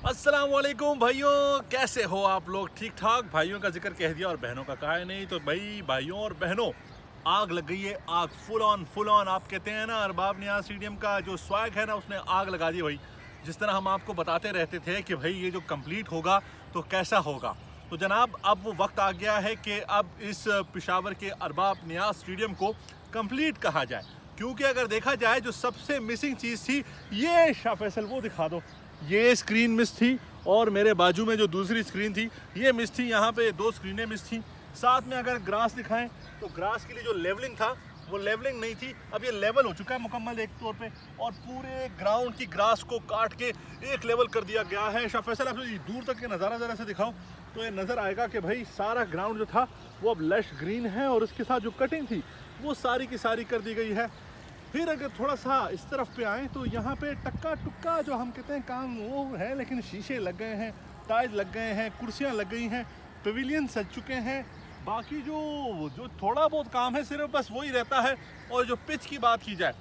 अस्सलाम वालेकुम भाइयों, कैसे हो आप लोग? ठीक ठाक। भाइयों का जिक्र कह दिया और बहनों का कहा है नहीं, तो भाई भाइयों और बहनों, आग लग गई है। आग फुल ऑन आप कहते हैं ना, अरबाब नियाज स्टेडियम का जो स्वैग है ना, उसने आग लगा दी भाई। जिस तरह हम आपको बताते रहते थे कि भाई ये जो कंप्लीट होगा तो कैसा होगा, तो जनाब अब वो वक्त आ गया है कि अब इस पेशावर के अरबाब नियाज स्टेडियम को कंप्लीट कहा जाए। क्योंकि अगर देखा जाए जो सबसे मिसिंग चीज़ थी, ये शाह फैसल वो दिखा दो, ये स्क्रीन मिस थी और मेरे बाजू में जो दूसरी स्क्रीन थी ये मिस थी। यहाँ पे दो स्क्रीनें मिस थी। साथ में अगर ग्रास दिखाएं तो ग्रास के लिए जो लेवलिंग था वो लेवलिंग नहीं थी। अब ये लेवल हो चुका है मुकम्मल एक तौर पे, और पूरे ग्राउंड की ग्रास को काट के एक लेवल कर दिया गया है। शाह फैसल आप दूर तक के नज़ारा ज़रा से दिखाओ तो ये नज़र आएगा कि भाई सारा ग्राउंड जो था वो अब लश ग्रीन है, और उसके साथ जो कटिंग थी वो सारी की सारी कर दी गई है। फिर अगर थोड़ा सा इस तरफ पे आए तो यहाँ पे टक्का टुक्का जो हम कहते हैं काम वो है, लेकिन शीशे लग गए हैं, टाइल्स लग गए हैं, कुर्सियाँ लग गई हैं, पवेलियन सज चुके हैं। बाकी जो जो थोड़ा बहुत काम है सिर्फ बस वही रहता है। और जो पिच की बात की जाए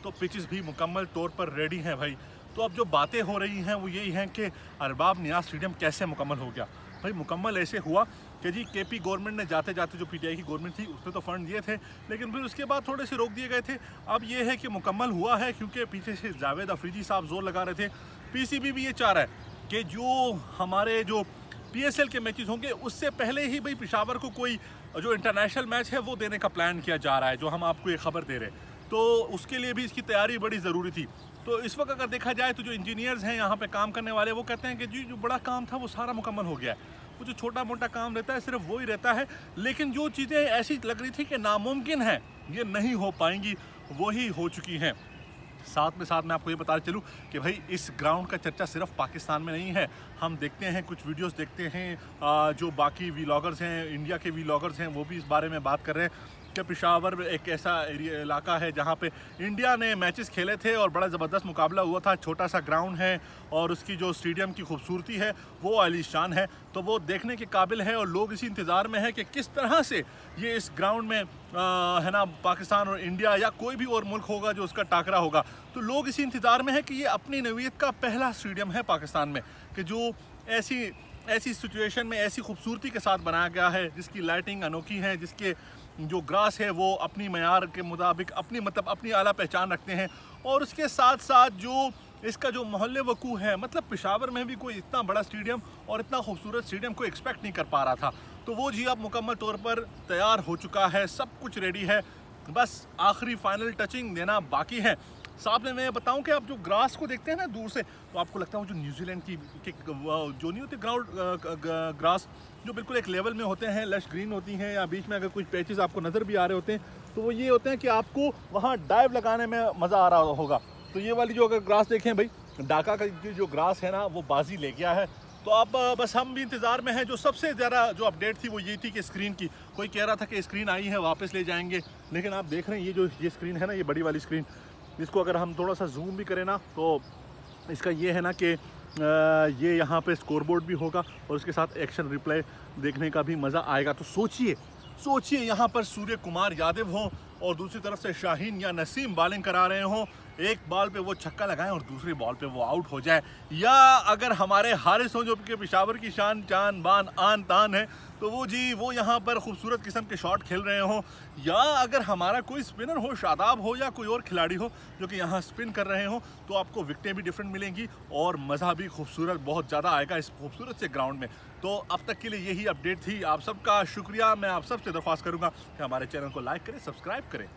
तो पिचेस भी मुकम्मल तौर पर रेडी हैं भाई। तो अब जो बातें हो रही हैं वो यही हैं कि अरबाब नियाज स्टेडियम कैसे मुकम्मल हो गया। भाई मुकम्मल ऐसे हुआ कि जी केपी गवर्नमेंट ने जाते जाते, जो पीटीआई की गवर्नमेंट थी उसने तो फंड दिए थे, लेकिन फिर उसके बाद थोड़े से रोक दिए गए थे। अब ये है कि मुकम्मल हुआ है, क्योंकि पीछे से जावेद अफरीदी साहब जोर लगा रहे थे। पीसीबी भी ये चाह रहा है कि जो हमारे जो पीएसएल के मैचेस होंगे उससे पहले ही भाई पेशावर को कोई जो इंटरनेशनल मैच है वो देने का प्लान किया जा रहा है, जो हम आपको ये खबर दे रहे हैं। तो उसके लिए भी इसकी तैयारी बड़ी ज़रूरी थी। तो इस वक्त अगर देखा जाए तो जो इंजीनियर्स हैं यहाँ पे काम करने वाले, वो कहते हैं कि जी जो बड़ा काम था वो सारा मुकम्मल हो गया है। वो जो छोटा मोटा काम रहता है सिर्फ वो ही रहता है, लेकिन जो चीज़ें ऐसी लग रही थी कि नामुमकिन है ये नहीं हो पाएंगी, वही हो चुकी हैं। साथ में आपको ये बताते चलूँ कि भाई इस ग्राउंड का चर्चा सिर्फ पाकिस्तान में नहीं है। हम देखते हैं कुछ वीडियोस देखते हैं, जो बाकी वीलॉगर्स हैं, इंडिया के वीलॉगर्स हैं, वो भी इस बारे में बात कर रहे हैं कि पेशावर एक ऐसा एरिया इलाका है जहाँ पे इंडिया ने मैचेस खेले थे और बड़ा ज़बरदस्त मुकाबला हुआ था। छोटा सा ग्राउंड है और उसकी जो स्टेडियम की खूबसूरती है वो आलीशान है, तो वो देखने के काबिल है। और लोग इसी इंतज़ार में है कि किस तरह से ये इस ग्राउंड में है ना, पाकिस्तान और इंडिया या कोई भी और मुल्क होगा जो उसका टाकरा होगा, तो लोग इसी इंतज़ार में है कि ये अपनी नवीयत का पहला स्टेडियम है पाकिस्तान में कि जो ऐसी ऐसी सिचुएशन में ऐसी खूबसूरती के साथ बनाया गया है, जिसकी लाइटिंग अनोखी है, जिसके जो ग्रास है वो अपनी मयार के मुताबिक अपनी आला पहचान रखते हैं। और उसके साथ साथ जो इसका जो मोहल्ले वकू है, मतलब पेशावर में भी कोई इतना बड़ा स्टेडियम और इतना खूबसूरत स्टेडियम को एक्सपेक्ट नहीं कर पा रहा था। तो वो जी अब मुकम्मल तौर पर तैयार हो चुका है, सब कुछ रेडी है, बस आखिरी फाइनल टचिंग देना बाकी है। साथ में मैं बताऊं कि आप जो ग्रास को देखते हैं ना दूर से, तो आपको लगता है वो जो न्यूजीलैंड की जो नहीं होती ग्राउंड ग्रास, जो बिल्कुल एक लेवल में होते हैं, लश ग्रीन होती हैं, या बीच में अगर कुछ पैचेस आपको नज़र भी आ रहे होते हैं तो वो ये होते हैं कि आपको वहाँ डाइव लगाने में मज़ा आ रहा होगा। तो ये वाली जो अगर ग्रास देखें भाई, ढाका का जो ग्रास है ना वो बाजी ले गया है। तो अब बस हम भी इंतज़ार में हैं। जो सबसे ज़्यादा जो अपडेट थी वो ये थी कि स्क्रीन की, कोई कह रहा था कि स्क्रीन आई है वापस ले जाएंगे, लेकिन आप देख रहे हैं ये स्क्रीन है ना, ये बड़ी वाली स्क्रीन, इसको अगर हम थोड़ा सा जूम भी करें ना तो इसका ये है ना कि ये यहाँ पे स्कोरबोर्ड भी होगा और उसके साथ एक्शन रिप्ले देखने का भी मज़ा आएगा। तो सोचिए यहाँ पर सूर्य कुमार यादव हो और दूसरी तरफ से शाहीन या नसीम बॉलिंग करा रहे हों, एक बॉल पे वो छक्का लगाएं और दूसरी बॉल पे वो आउट हो जाए। या अगर हमारे हारिस हो जो कि पेशावर की शान जान बान आन तान है, तो वो यहाँ पर खूबसूरत किस्म के शॉट खेल रहे हों। या अगर हमारा कोई स्पिनर हो, शादाब हो या कोई और खिलाड़ी हो जो कि यहाँ स्पिन कर रहे हों, तो आपको विकटें भी डिफरेंट मिलेंगी और मज़ा भी खूबसूरत बहुत ज़्यादा आएगा इस खूबसूरत से ग्राउंड में। तो अब तक के लिए यही अपडेट थी। आप सबका शुक्रिया। मैं आप सबसे दरख्वास्त करूँगा कि हमारे चैनल को लाइक करें, सब्सक्राइब करें।